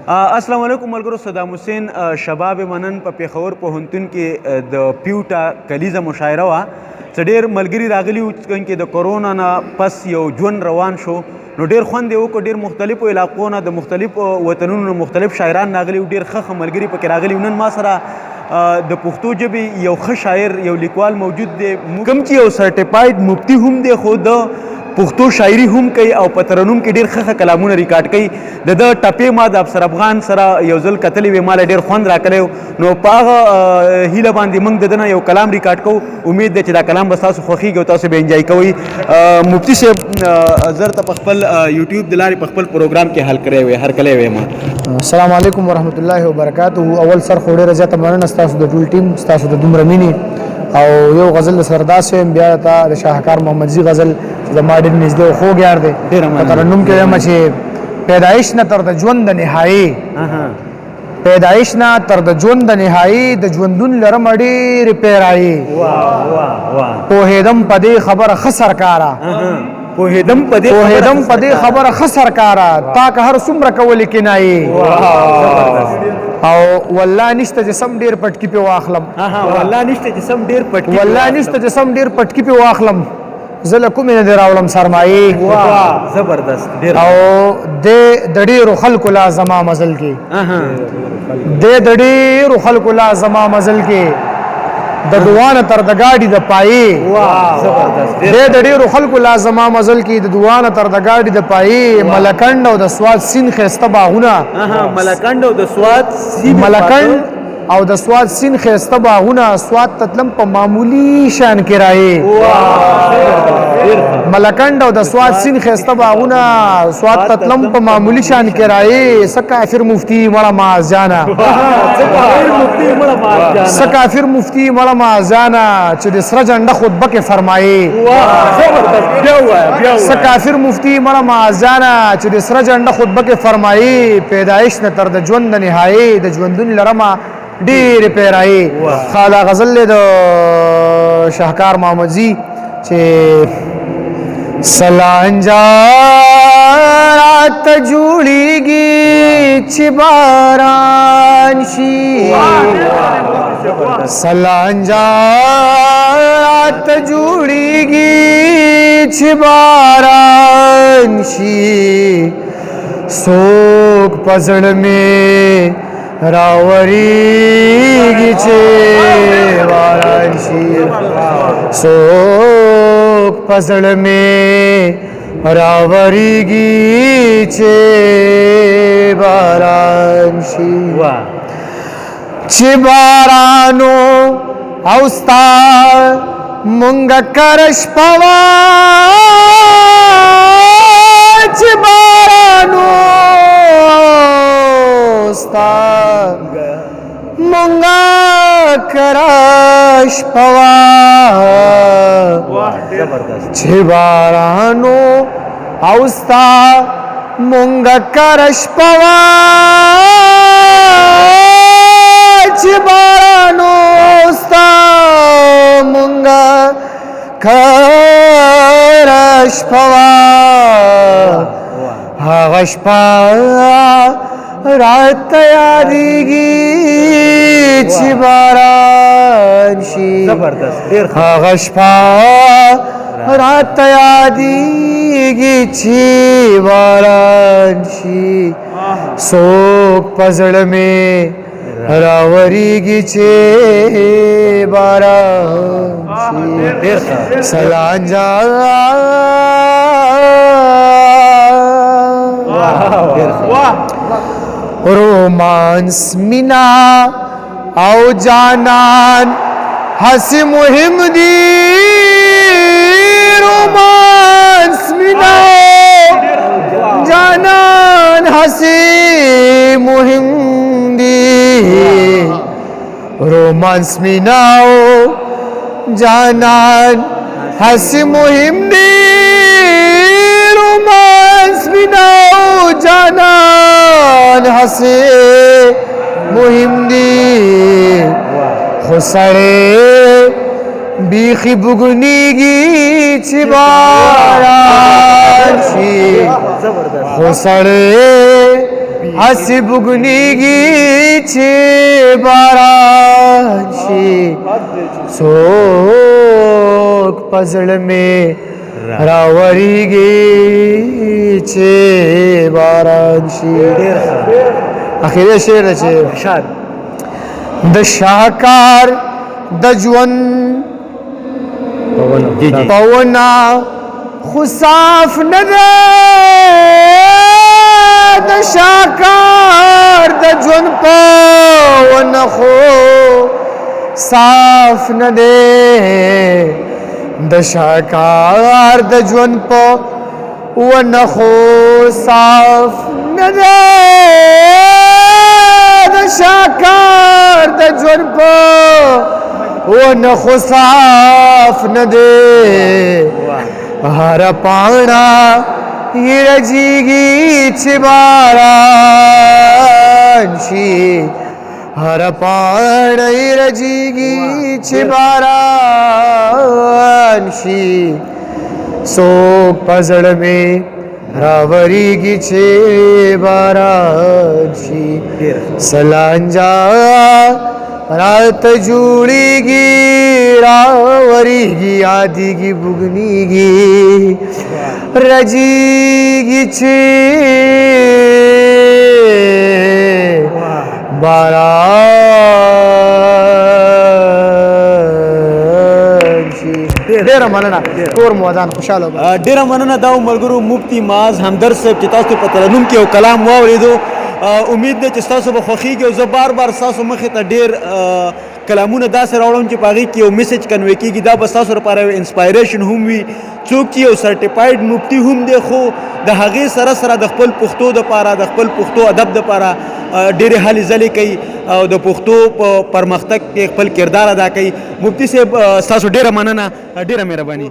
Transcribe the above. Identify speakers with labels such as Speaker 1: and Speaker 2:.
Speaker 1: अस्सलाम वालेकुम मलګرو. صدام حسین شباب منن په پیښور پوهنتون کې د پیوټا کلیزه مشاعره وه. څه ډېر ملګري راغلي وو چې د کرونا نه پس یو ژوند روان شو، نو ډېر خوند یې وکړ. ډېر مختلفو علاقو نه د مختلفو وطنونو نه مختلف شاعران راغلي وو، ډېر ښه ملګري پکې راغلي وو. نن ما سره د پښتو ژبې یو ښه شاعر، یو لیکوال موجود دی، کوم چې یو سرټیفاید مفتی هم دی، خو د پښتو شاعري هم کوي او په ترنم کې ډېر ښه کلامونه ریکارډ کوي. د ده ټپې ما د افسر افغان سره یو ځل کتلې وې، ما له ډېر خوند راکړی و. نو په هغه هیله باندې موږ د ده نه یو کلام ریکارډ کوو. امید ده چې دا کلام به ستاسو خوښېږي او تاسو به انجوای کوئ. مفتی صاحب زر ته په خپل یوټیوب د لارې په خپل پروګرام کې حل کړی وی، هرکلی وی ما.
Speaker 2: السلام علیکم ورحمت الله وبرکاته. اول سر خو ډېره زیاته مننه ستاسو د ټول ټیم، ستاسو د دومره مینې. او یو غزل د سرداس ویم، بیا ته د شاهکار محمد زی غزل زما ډېر نږدې او خوږ یار دی. په ترنم کې وایم چې پیدایش نه تر د ژوند د نهایي، پیدایش نه تر د ژوند د نهایي، د ژوندون لرم ډېرې پیرایي. پوهېدم په دې خبره ښه سرکاره،
Speaker 1: پوهېدم په
Speaker 2: دې خبره ښه سرکاره، تا که هر څومره کولې کنایي. او والله نشته جسم ډېر پټکي پې واخلم،
Speaker 1: والله نشته جسم ډېر پټکي،
Speaker 2: والله نشته جسم ډېر پټکي پې واخلم، زه له کومې نه دې راوړم سرمایې.
Speaker 1: زبردست.
Speaker 2: او د ډېرو خلکو لا زما مزل کې، د ډېرو خلکو لا زما مزل کې، د دوانه تر د گاډي د پایې. د ډېرو خلکو لا زما مزل کې، د دوانه تر د گاډي د پایې. ملکنډ او د سواد سین ښایسته باغونه،
Speaker 1: ملکنډ او د سواد سین،
Speaker 2: ملکنډ او د سواد سین ښایسته باغونه، سواد تتلم په معمولي شان کرایې. ملکنډ او د سواد سین ښایسته باغونه، سواد تتلم په معمولي شان کرایې. څه کافر مفتی مړه معاذ جانه، څه کافر مفتی مړه معاذ جانه، چې د سره جنډه خطبه کې فرمایي. څه کافر مفتی مړه معاذ جانه، چې د سره جنډه خطبه کې فرمایي. پیدایش نه تر د ژوند د نهایي، د ژوندون لرمه ډېرې پیرایي. خالا غزل دی د شاهکار محمد زی چې سلانجا رات جوړیږي چې باران شي، سلانجا رات جوړیږي چې باران شي. څوک په زړه مې راوریږي چې باران شي، څوک په زړه مې راوریږي چې باران شي. چې بارانو او ستا مونږه کرش پوا، چې بارانو ستا مونږه کرش پوا، چې بارانو او ستا مونږه کرش پوا، چې بارانو ستا مونږه کرش پوا. هغه شپه رات یادیږي چې باران شي، هغه شپه رات یادیږي چې باران شي. څوک په زړه مې راوریږي چې باران شي. سلانجا رومانس مینا او جانان هسی مهم دی، رومانس مینا جانان هسی مهم دی، رومانس مینا او جانان هسی مهم دی، رومانس مینا او جانان هسی مهم دی. خو سړی بیخي بوګنیږي چې باران شي، خو سړی هسې بوږنېږي چې باران شي څوک په زړه مې راورېږي چې باران شي اخیری شعر دی چې
Speaker 1: شاد
Speaker 2: د شاهکار د ژوند پونا خو صاف نه ده د شاهکار د ژوند پونا خو صاف نه ده د شاهکار د ژوند پونا خو صاف نه ده د شاهکار د ژوند پونا خو صاف نه ده هر پاڼه یې رژېږي چې باران شي هر پاڼه یې رژېږي چې باران شي څوک په زړه مې راورېږي چې باران شي سلانجه راته جوړېږي راورېږي یادېږي بوږنېږي رژېږي چې باران شي ډېره مننه کور مو ودان خوشحاله وګړه
Speaker 1: ډیره مننه دا ملګرو مفتی معاذ همدرد صاحب چې تاسو په ترنم کې یو کلام واورېدو امید ده چې تاسو به خوښیږي او زه بار بار تاسو مخې ته ډېر کلامونه داسې راوړم چې په هغې کې یو میسج کنوی کېږي دا به ستاسو لپاره یو انسپایریشن هم وي څوک چې یو سرټیفاید مفتی هم دی خو د هغې سره سره د خپل پښتو دپاره د خپل پښتو ادب دپاره ډېرې هلې ځلې کوي او د پښتو په پرمختګ کې خپل کردار ادا کوي مفتی صاحب ستاسو ډېره مننه ډېره مهرباني